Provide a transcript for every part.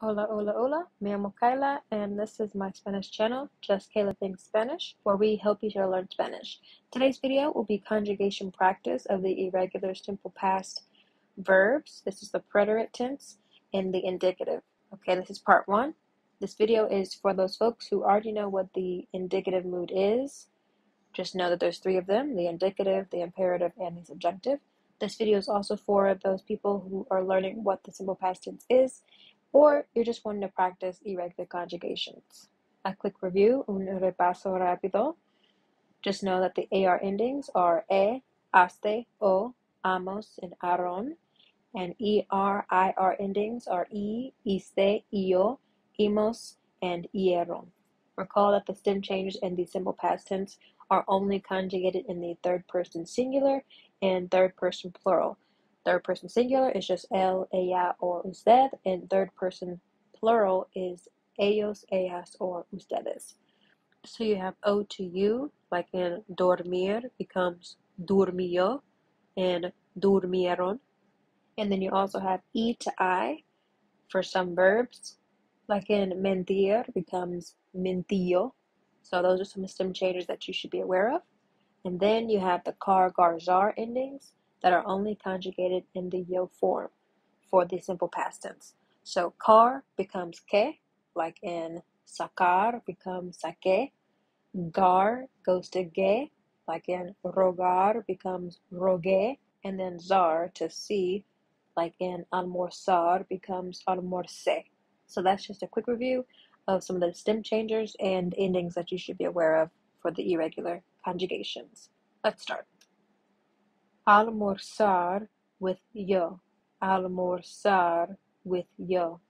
Hola, hola, hola. Me llamo Kayla, and this is my Spanish channel, Just Kayla Thinks Spanish, where we help each other learn Spanish. Today's video will be conjugation practice of the irregular simple past verbs. This is the preterite tense and the indicative. Okay, this is part one. This video is for those folks who already know what the indicative mood is. Just know that there's three of them: the indicative, the imperative, and the subjunctive. This video is also for those people who are learning what the simple past tense is, or you're just wanting to practice irregular conjugations. A quick review, un repaso rápido. Just know that the AR endings are aste, o, amos, and aron, and IR endings are iste, io, imos, and ieron. Recall that the stem changes in the simple past tense are only conjugated in the third person singular and third person plural. Third person singular is just él, ella, or usted, and third person plural is ellos, ellas, or ustedes. So you have O to you, like in dormir becomes durmió and durmieron. And then you also have E to I for some verbs, like in mentir becomes mentío. So those are some stem changes that you should be aware of. And then you have the car, gar, zar endings that are only conjugated in the yo form for the simple past tense. So car becomes que, like in sacar becomes saque. Gar goes to ge, like in rogar becomes rogue. And then zar to see, like in almorzar becomes almorcé. So that's just a quick review of some of the stem changers and endings that you should be aware of for the irregular conjugations. Let's start. Almorzar with yo. Almorzar with yo.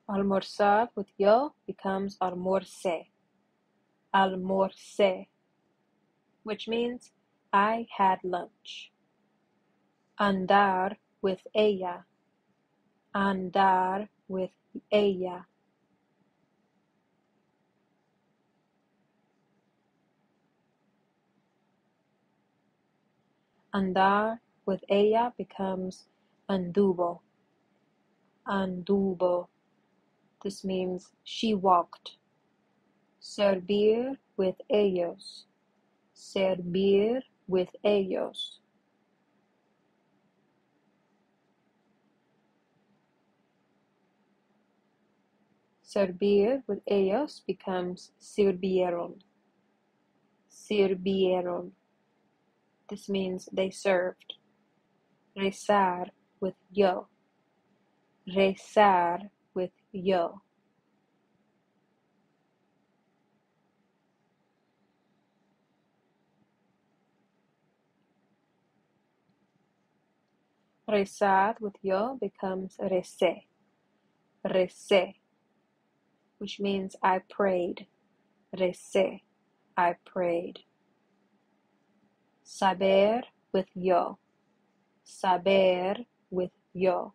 Almorzar with yo becomes almorcé. Almorcé, which means I had lunch. Andar with ella. Andar with ella. Andar with ella becomes anduvo. Anduvo. This means she walked. Servir with ellos. Servir with ellos. Servir with ellos becomes sirvieron. Sirvieron. This means they served. Rezar with yo. Rezar with yo. Rezar with yo becomes recé. Recé, which means I prayed. Recé, I prayed. Saber with yo. Saber with yo.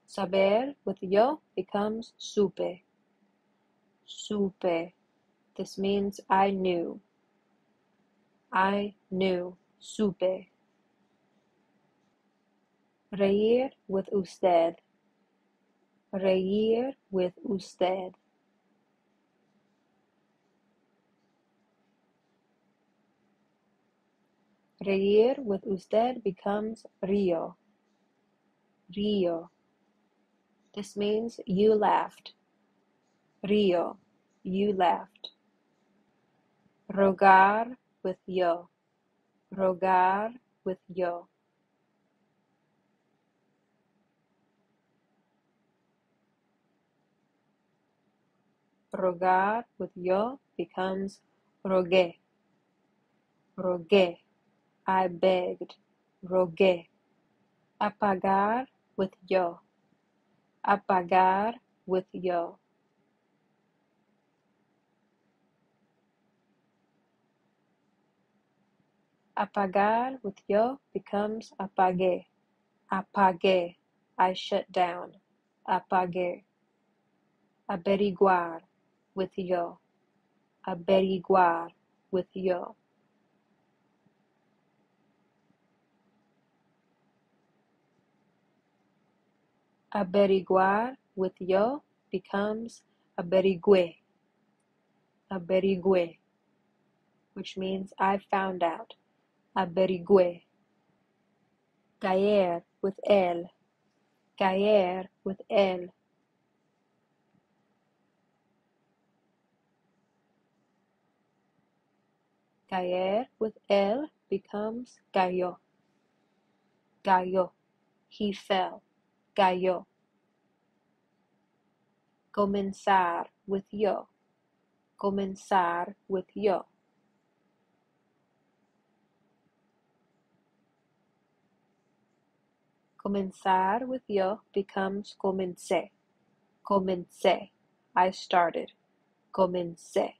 Saber with yo becomes supe. Supe. This means I knew. I knew. Supe. Reír with usted. Reír with usted. Reír with usted becomes río. Río. This means you laughed. Río. You laughed. Rogar with yo. Rogar with yo. Rogar with yo becomes rogué. Rogué. I begged. Rogué. Apagar with yo. Apagar with yo. Apagar with yo becomes apagué. Apagué. I shut down. Apagué. Averiguar. with yo. Averiguar, with yo. Averiguar with yo becomes averigüe. Averigüe, which means I found out. Averigüe. Caer with él. Caer with él. Caer with él becomes cayó. Cayó. He fell. Cayó. Comenzar with yo. Comenzar with yo. Comenzar with yo becomes comencé. Comencé. I started. Comencé.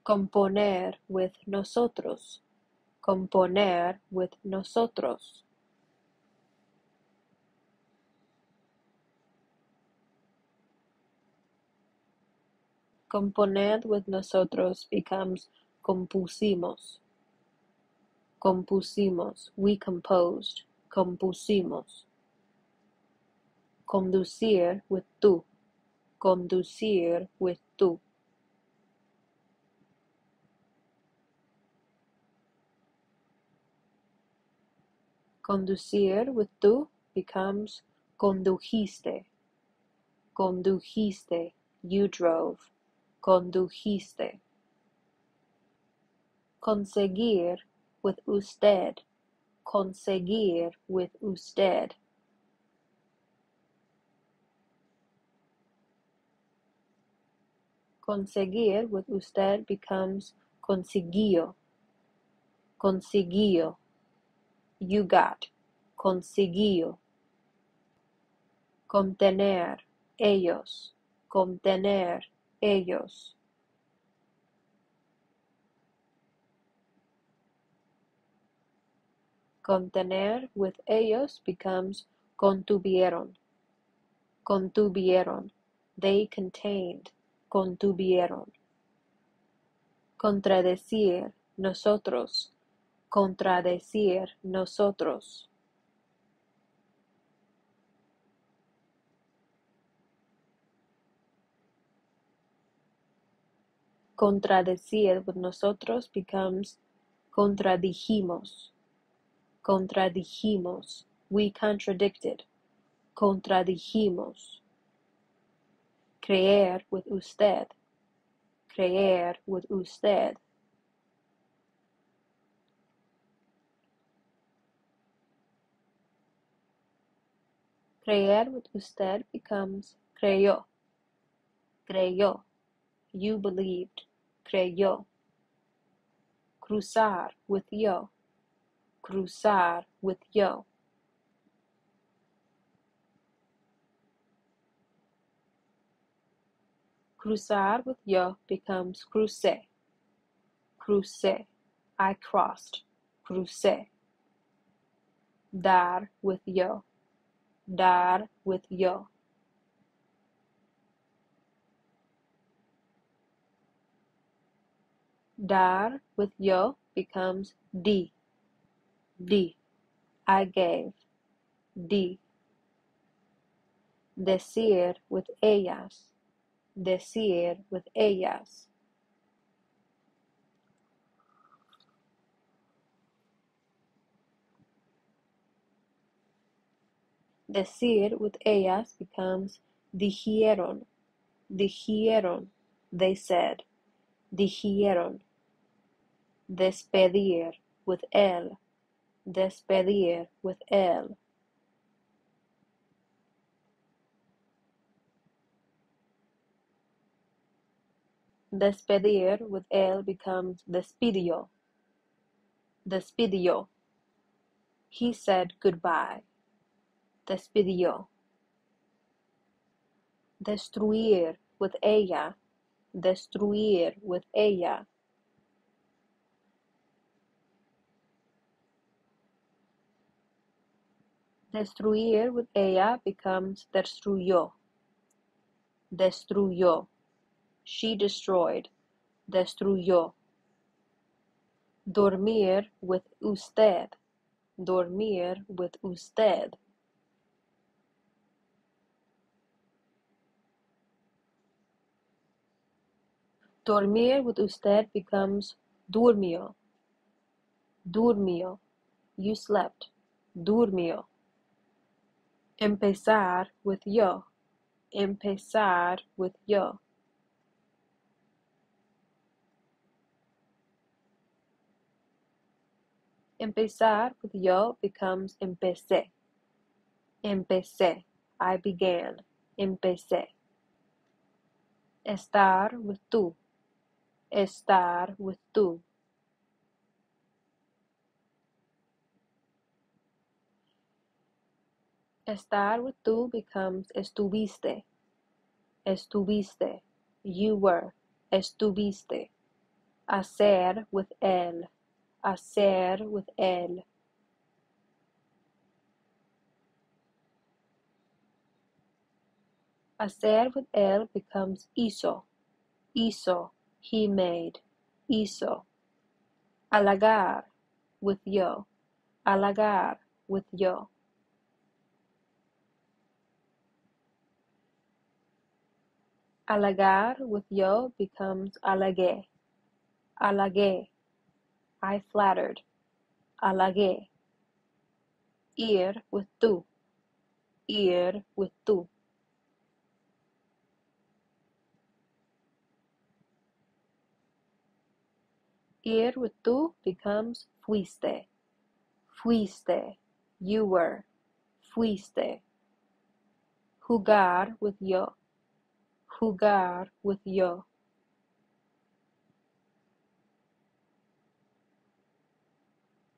Componer with nosotros. Componer with nosotros. Componer with nosotros becomes compusimos. Compusimos. We composed. Compusimos. Conducir with tú. Conducir with tú. Conducir with tú becomes condujiste. Condujiste. You drove. Condujiste. Conseguir with usted. Conseguir with usted. Conseguir with usted becomes consiguió. Consiguió. You got. Consiguió. Contener. Ellos. Contener. Ellos. Contener with ellos becomes contuvieron. Contuvieron. They contained. Contuvieron. Contradecir. Nosotros. Contradecir. Nosotros. Contradecir with nosotros becomes contradijimos. Contradijimos. We contradicted. Contradijimos. Creer with usted. Creer with usted. Creer with usted becomes creyó. Creyó. You believed. Creyó. Cruzar with yo. Cruzar with yo. Cruzar with yo becomes crucé. Crucé. I crossed. Crucé. Dar with yo. Dar with yo. Dar with yo becomes di. Di. I gave. Di. Decir with ellas. Decir with ellas. Decir with ellas becomes dijeron. Dijeron. They said. Dijeron. Despedir with él. Despedir with él. Despedir with él becomes despidió. Despidió. He said goodbye. Despidió. Destruir with ella. Destruir with ella. Destruir with ella becomes destruyó. Destruyó. She destroyed. Destruyó. Dormir with usted. Dormir with usted. Dormir with usted becomes durmió. Durmió. You slept. Durmió. Empezar with yo. Empezar with yo. Empezar with yo becomes empecé. Empecé. I began. Empecé. Estar with tú. Estar with tú. Estar with tú becomes estuviste. Estuviste. You were. Estuviste. Hacer with él. Hacer with él. Hacer with él becomes hizo. Hizo. He made. Hizo. Halagar with yo. Halagar with yo. Halagar with yo becomes halagué. Halagué. I flattered. Halagué. Ir with tú. Ir with tú. Ir with tú becomes fuiste. Fuiste. You were. Fuiste. Jugar with yo. Jugar with yo.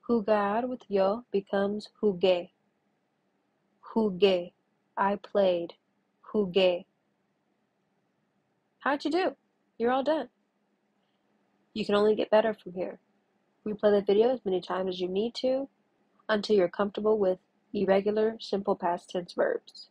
Jugar with yo becomes jugué. Jugué. I played. Jugué. How'd you do? You're all done. You can only get better from here. Replay the video as many times as you need to until you're comfortable with irregular simple past tense verbs.